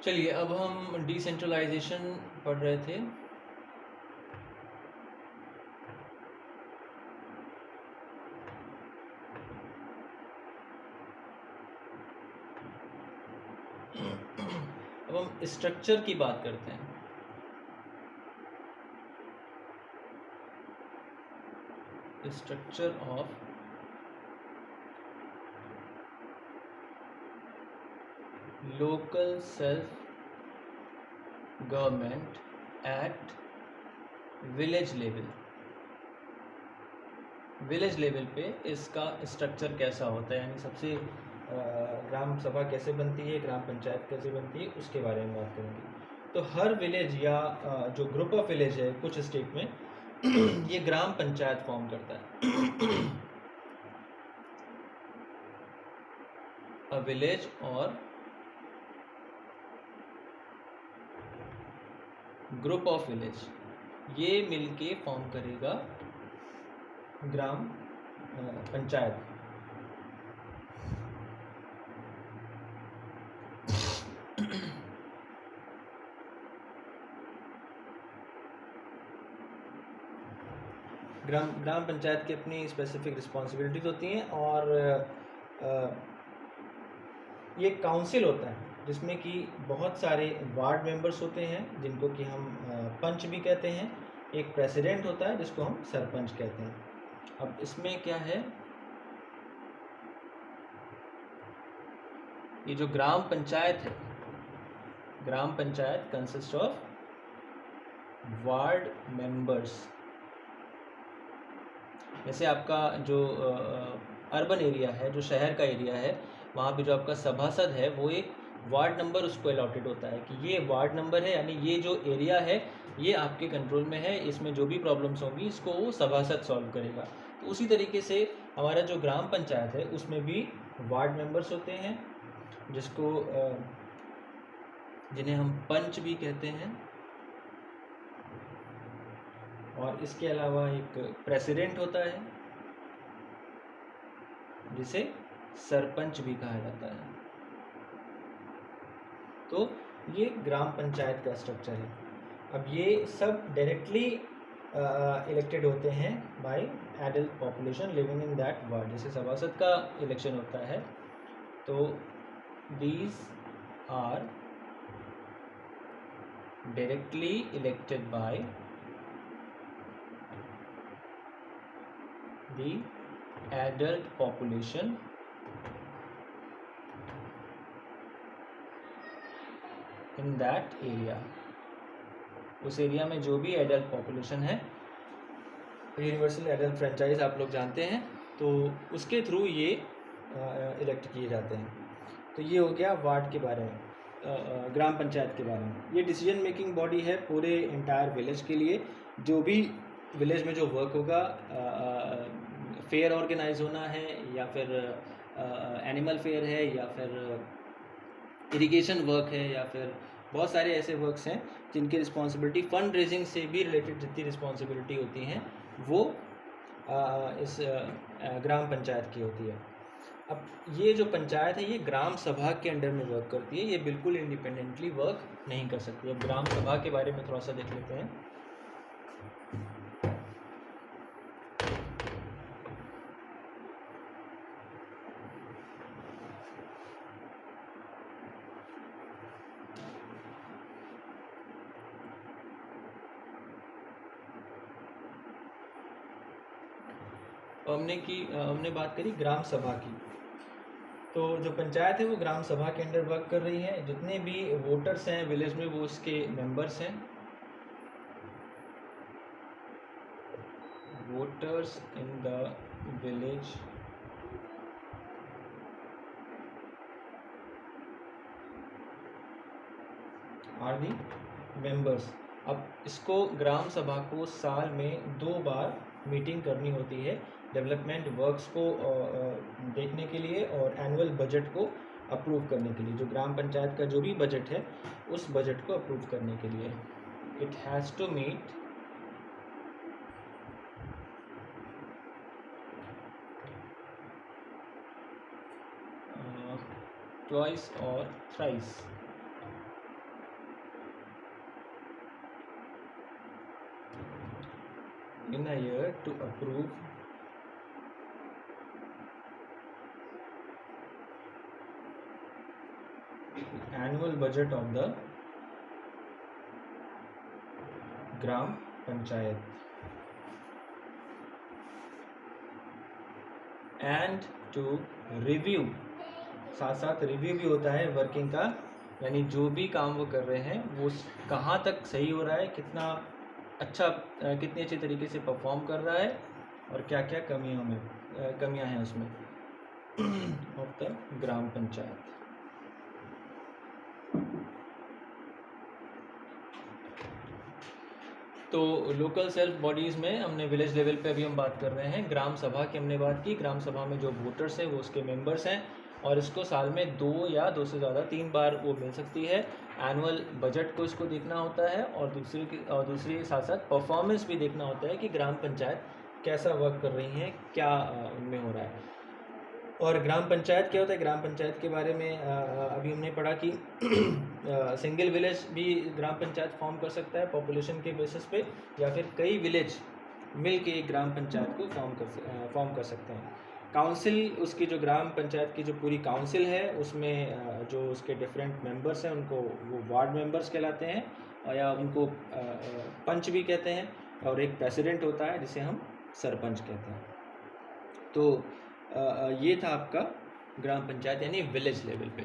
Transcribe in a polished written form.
चलिए अब हम डिसेंट्रलाइजेशन पढ़ रहे थे। अब हम स्ट्रक्चर की बात करते हैं। Structure of local self government at village level. Village level पे इसका स्ट्रक्चर कैसा होता है, यानी सबसे ग्राम सभा कैसे बनती है, ग्राम पंचायत कैसे बनती है, उसके बारे में बात करेंगे। तो हर विलेज या जो ग्रुप ऑफ विलेज है कुछ स्टेट में ये ग्राम पंचायत फॉर्म करता है। अ विलेज और ग्रुप ऑफ विलेज ये मिलके फॉर्म करेगा ग्राम पंचायत। ग्राम पंचायत की अपनी स्पेसिफिक रिस्पॉन्सिबिलिटीज होती हैं और ये काउंसिल होता है जिसमें कि बहुत सारे वार्ड मेंबर्स होते हैं जिनको कि हम पंच भी कहते हैं। एक प्रेसिडेंट होता है जिसको हम सरपंच कहते हैं। अब इसमें क्या है, ये जो ग्राम पंचायत है, Gram Panchayat consist of ward members. जैसे आपका जो अर्बन एरिया है, जो शहर का एरिया है, वहाँ पे जो आपका सभासद है वो एक वार्ड नंबर उसको अलॉटेड होता है कि ये वार्ड नंबर है, यानी ये जो एरिया है ये आपके कंट्रोल में है, इसमें जो भी प्रॉब्लम्स होंगी इसको वो सभासद सॉल्व करेगा। तो उसी तरीके से हमारा जो ग्राम पंचायत है उसमें भी वार्ड मेंबर्स होते हैं जिसको जिन्हें हम पंच भी कहते हैं, और इसके अलावा एक प्रेसिडेंट होता है जिसे सरपंच भी कहा जाता है। तो ये ग्राम पंचायत का स्ट्रक्चर है। अब ये सब डायरेक्टली इलेक्टेड होते हैं by adult population living in that ward. जैसे सभासद का इलेक्शन होता है तो these are directly elected by the adult population in that area. उस एरिया में जो भी एडल्ट पॉपुलेशन है, यूनिवर्सल एडल्ट फ्रेंचाइज आप लोग जानते हैं, तो उसके थ्रू ये इलेक्ट किए जाते हैं। तो ये हो गया वार्ड के बारे में, ग्राम पंचायत के बारे में। ये डिसीजन मेकिंग बॉडी है पूरे इंटायर विलेज के लिए। जो भी विलेज में जो वर्क होगा, फेयर ऑर्गेनाइज होना है या फिर एनिमल फेयर है या फिर इरिगेशन वर्क है या फिर बहुत सारे ऐसे वर्क्स हैं जिनकी रिस्पॉन्सिबिलिटी फंड रेजिंग से भी रिलेटेड जितनी रिस्पॉन्सिबिलिटी होती हैं वो इस ग्राम पंचायत की होती है। अब ये जो पंचायत है ये ग्राम सभा के अंडर में वर्क करती है, ये बिल्कुल इंडिपेंडेंटली वर्क नहीं कर सकती। अब ग्राम सभा के बारे में थोड़ा सा देख लेते हैं। हमने बात करी ग्राम सभा की। तो जो पंचायत है वो ग्राम सभा के अंडर वर्क कर रही है। जितने भी वोटर्स हैं विलेज में वो उसके मेंबर्स हैं। Voters in the village are the members. अब इसको ग्राम सभा को साल में 2 बार मीटिंग करनी होती है डेवलपमेंट वर्क्स को देखने के लिए और एनुअल बजट को अप्रूव करने के लिए। जो ग्राम पंचायत का जो भी बजट है उस बजट को अप्रूव करने के लिए it has to meet twice और thrice in a year to approve annual budget of the Gram Panchayat and to review, साथ साथ रिव्यू भी होता है वर्किंग का, यानी जो भी काम वो कर रहे हैं वो कहाँ तक सही हो रहा है, कितना अच्छा कितनी अच्छी तरीके से परफॉर्म कर रहा है और क्या क्या कमियां हैं उसमें ऑफ द ग्राम पंचायत। तो लोकल सेल्फ बॉडीज़ में हमने विलेज लेवल पे अभी हम बात कर रहे हैं, ग्राम सभा की हमने बात की। ग्राम सभा में जो वोटर्स हैं वो उसके मेंबर्स हैं और इसको साल में 2 या 2 से ज़्यादा 3 बार वो मिल सकती है। एनुअल बजट को इसको देखना होता है और दूसरी साथ साथ परफॉर्मेंस भी देखना होता है कि ग्राम पंचायत कैसा वर्क कर रही हैं, क्या उनमें हो रहा है। और ग्राम पंचायत क्या होता है, ग्राम पंचायत के बारे में अभी हमने पढ़ा कि सिंगल विलेज भी ग्राम पंचायत फॉर्म कर सकता है पॉपुलेशन के बेसिस पे, या फिर कई विलेज मिल के एक ग्राम पंचायत को फॉर्म कर सकते हैं। काउंसिल, उसकी जो ग्राम पंचायत की जो पूरी काउंसिल है उसमें जो उसके डिफरेंट मेंबर्स हैं उनको वो वार्ड मेंबर्स कहलाते हैं, और या उनको पंच भी कहते हैं, और एक प्रेसिडेंट होता है जिसे हम सरपंच कहते हैं। तो ये था आपका ग्राम पंचायत यानी विलेज लेवल पे।